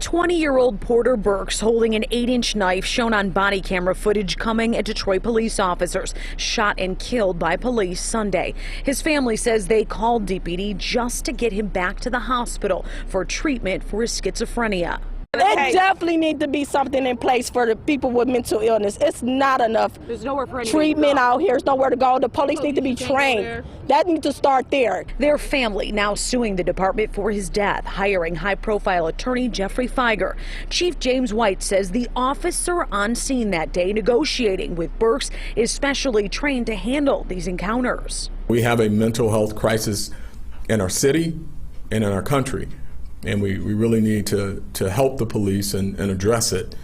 20-year-old Porter Burks holding an 8-inch knife shown on body camera footage coming at Detroit police officers, shot and killed by police Sunday. His family says they called DPD just to get him back to the hospital for treatment for his schizophrenia. There definitely need to be something in place for the people with mental illness. It's not enough. There's nowhere for treatment out here. There's nowhere to go. The police need to be trained. That needs to start there. Their family now suing the department for his death, hiring high-profile attorney Jeffrey Feiger. Chief James White says the officer on scene that day negotiating with Burks is specially trained to handle these encounters. We have a mental health crisis in our city and in our country. And we really need to help the police and address it,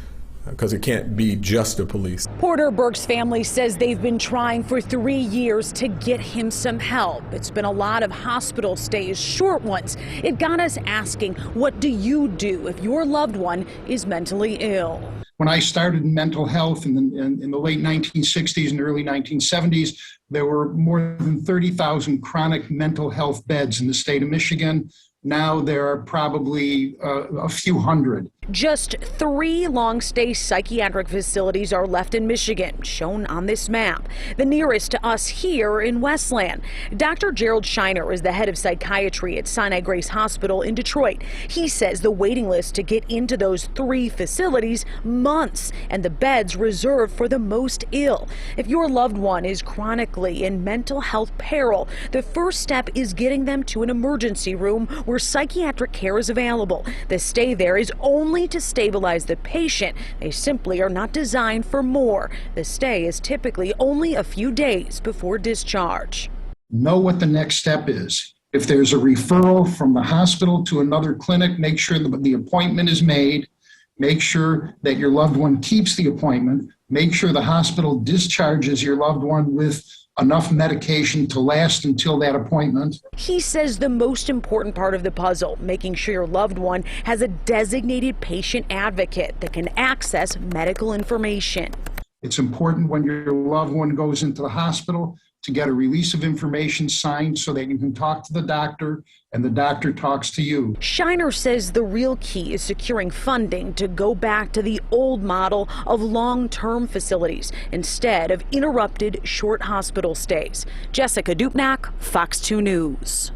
because it can't be just the police. Porter Burke's family says they've been trying for 3 years to get him some help. It's been a lot of hospital stays, short ones. It got us asking, what do you do if your loved one is mentally ill? When I started in mental health in the late 1960s and early 1970s, there were more than 30,000 chronic mental health beds in the state of Michigan. Now there are probably a few hundred. Just 3 long-stay psychiatric facilities are left in Michigan, shown on this map. The nearest to us here in Westland. Dr. Gerald Shiner is the head of psychiatry at Sinai Grace Hospital in Detroit. He says the waiting list to get into those 3 facilities, months, and the beds reserved for the most ill. If your loved one is chronically in mental health peril, the first step is getting them to an emergency room where psychiatric care is available. The stay there is only to stabilize the patient. They simply are not designed for more. The stay is typically only a few days before discharge. Know what the next step is. If there's a referral from the hospital to another clinic, make sure that the appointment is made. Make sure that your loved one keeps the appointment. Make sure the hospital discharges your loved one with enough medication to last until that appointment. He says the most important part of the puzzle, making sure your loved one has a designated patient advocate that can access medical information. It's important when your loved one goes into the hospital to get a release of information signed so that you can talk to the doctor and the doctor talks to you. Shiner says the real key is securing funding to go back to the old model of long-term facilities instead of interrupted short hospital stays. Jessica Dupnack, Fox 2 News.